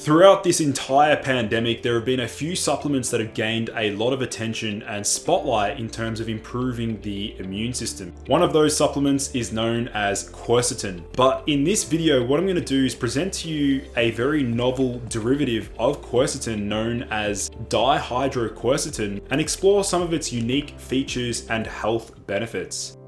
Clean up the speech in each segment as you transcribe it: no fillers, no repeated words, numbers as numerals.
Throughout this entire pandemic, there have been a few supplements that have gained a lot of attention and spotlight in terms of improving the immune system. One of those supplements is known as quercetin. But in this video, what I'm going to do is present to you a very novel derivative of quercetin known as dihydroquercetin and explore some of its unique features and health benefits.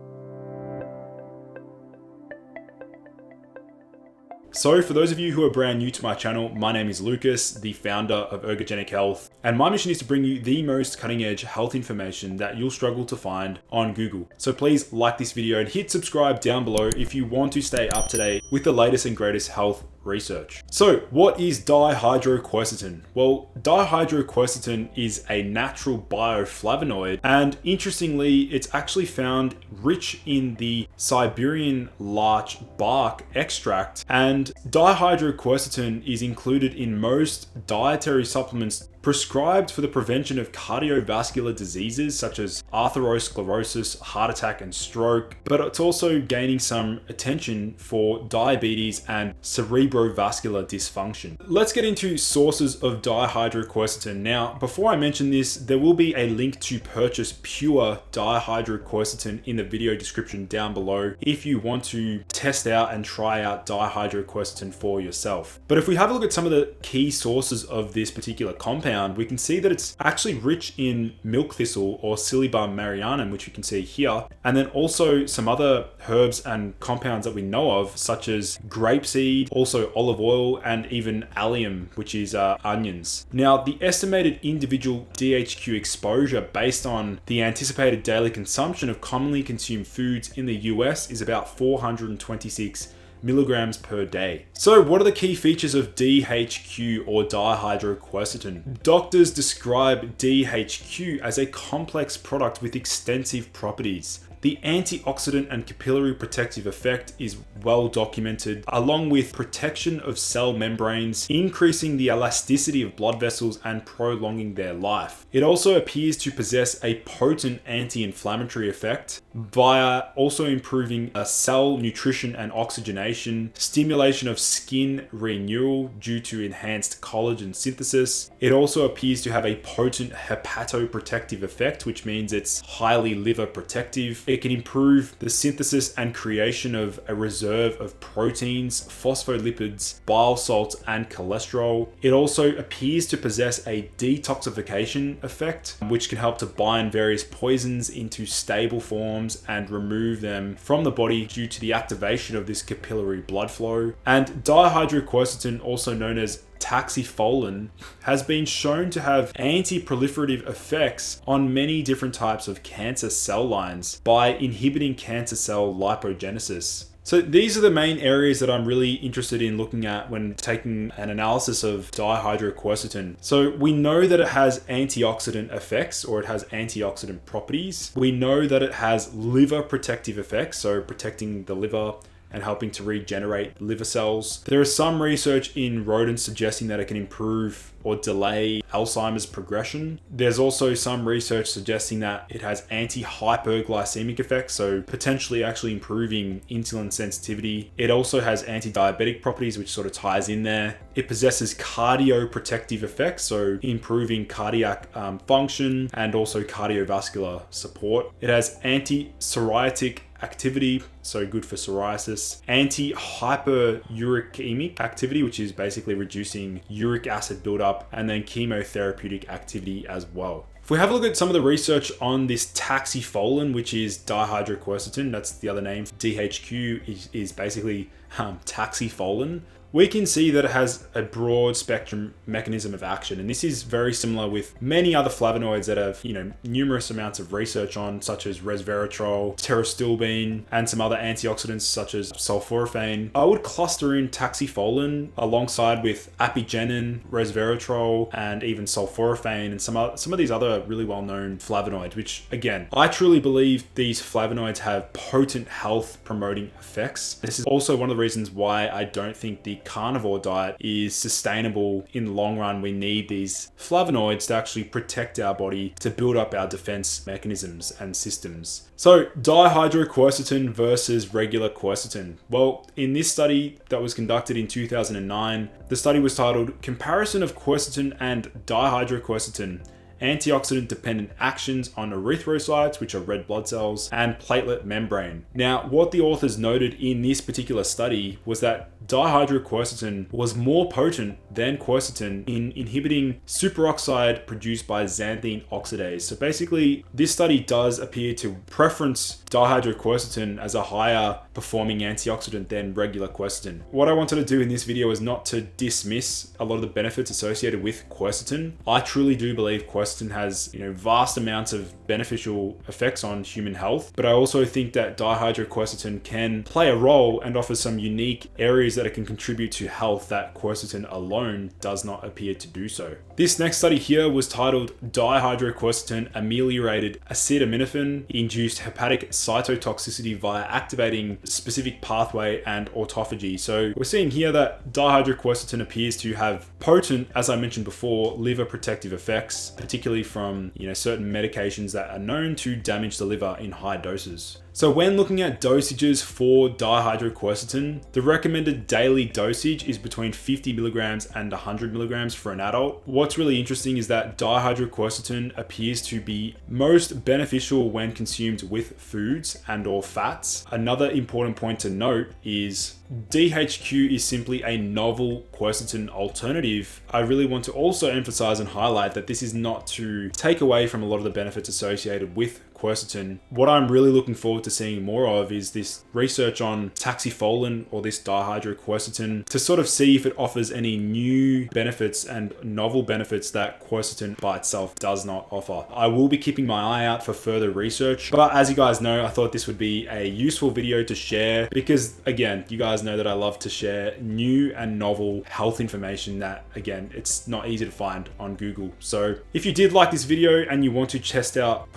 So for those of you who are brand new to my channel, my name is Lucas, the founder of Ergogenic Health, and my mission is to bring you the most cutting edge health information that you'll struggle to find on Google. So please like this video and hit subscribe down below if you want to stay up to date with the latest and greatest health research. So what is dihydroquercetin? Well, dihydroquercetin is a natural bioflavonoid, and interestingly, it's actually found rich in the Siberian larch bark extract, and dihydroquercetin is included in most dietary supplements prescribed for the prevention of cardiovascular diseases such as atherosclerosis, heart attack, and stroke, but it's also gaining some attention for diabetes and cerebrovascular dysfunction. Let's get into sources of dihydroquercetin. Now, before I mention this, there will be a link to purchase pure dihydroquercetin in the video description down below if you want to test out and try out dihydroquercetin for yourself. But if we have a look at some of the key sources of this particular compound, we can see that it's actually rich in milk thistle or Silybum marianum, which you can see here, and then also some other herbs and compounds that we know of, such as grapeseed, also olive oil, and even allium, which is onions. Now, the estimated individual DHQ exposure based on the anticipated daily consumption of commonly consumed foods in the US is about 426 milligrams per day. So what are the key features of DHQ or dihydroquercetin? Doctors describe DHQ as a complex product with extensive properties. The antioxidant and capillary protective effect is well documented, along with protection of cell membranes, increasing the elasticity of blood vessels and prolonging their life. It also appears to possess a potent anti-inflammatory effect via also improving cell nutrition and oxygenation, stimulation of skin renewal due to enhanced collagen synthesis. It also appears to have a potent hepatoprotective effect, which means it's highly liver protective. It can improve the synthesis and creation of a reserve of proteins, phospholipids, bile salts, and cholesterol. It also appears to possess a detoxification effect, which can help to bind various poisons into stable forms and remove them from the body due to the activation of this capillary blood flow. And dihydroquercetin, also known as taxifolin, has been shown to have anti-proliferative effects on many different types of cancer cell lines by inhibiting cancer cell lipogenesis. So these are the main areas that I'm really interested in looking at when taking an analysis of dihydroquercetin. So we know that it has antioxidant effects, or it has antioxidant properties. We know that it has liver protective effects, so protecting the liver and helping to regenerate liver cells. There is some research in rodents suggesting that it can improve or delay Alzheimer's progression. There's also some research suggesting that it has anti-hyperglycemic effects, so potentially actually improving insulin sensitivity. It also has anti-diabetic properties, which sort of ties in there. It possesses cardioprotective effects, so improving cardiac function and also cardiovascular support. It has anti-psoriatic activity, so good for psoriasis. Anti-hyperuricemic activity, which is basically reducing uric acid buildup, and then chemotherapeutic activity as well. If we have a look at some of the research on this taxifolin, which is dihydroquercetin, that's the other name. DHQ is basically taxifolin. We can see that it has a broad spectrum mechanism of action. And this is very similar with many other flavonoids that have, numerous amounts of research on, such as resveratrol, pterostilbene, and some other antioxidants such as sulforaphane. I would cluster in taxifolin alongside with apigenin, resveratrol, and even sulforaphane, and some of these other really well-known flavonoids, which again, I truly believe these flavonoids have potent health promoting effects. This is also one of the reasons why I don't think the carnivore diet is sustainable in the long run. We need these flavonoids to actually protect our body, to build up our defense mechanisms and systems. So dihydroquercetin versus regular quercetin. Well, in this study that was conducted in 2009, the study was titled Comparison of Quercetin and Dihydroquercetin, Antioxidant-Dependent Actions on Erythrocytes, which are red blood cells, and Platelet Membrane. Now, what the authors noted in this particular study was that dihydroquercetin was more potent than quercetin in inhibiting superoxide produced by xanthine oxidase. So basically, this study does appear to preference dihydroquercetin as a higher performing antioxidant than regular quercetin. What I wanted to do in this video is not to dismiss a lot of the benefits associated with quercetin. I truly do believe quercetin has, vast amounts of beneficial effects on human health, but I also think that dihydroquercetin can play a role and offer some unique areas that it can contribute to health that quercetin alone does not appear to do so. This next study here was titled Dihydroquercetin Ameliorated Acetaminophen Induced Hepatic Cytotoxicity via Activating Specific Pathway and Autophagy. So we're seeing here that dihydroquercetin appears to have potent, as I mentioned before, liver protective effects, particularly from certain medications that are known to damage the liver in high doses. So when looking at dosages for dihydroquercetin, the recommended daily dosage is between 50 milligrams and 100 milligrams for an adult. What's really interesting is that dihydroquercetin appears to be most beneficial when consumed with foods and or fats. Another important point to note is DHQ is simply a novel quercetin alternative. I really want to also emphasize and highlight that this is not to take away from a lot of the benefits associated with quercetin. What I'm really looking forward to seeing more of is this research on taxifolin, or this dihydroquercetin, to sort of see if it offers any new benefits and novel benefits that quercetin by itself does not offer. I will be keeping my eye out for further research, but as you guys know, I thought this would be a useful video to share because, again, you guys know that I love to share new and novel health information that, again, it's not easy to find on Google. So if you did like this video and you want to test out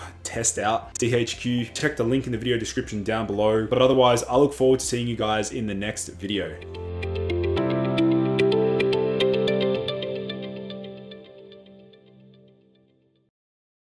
DHQ, check the link in the video description down below. But otherwise, I look forward to seeing you guys in the next video.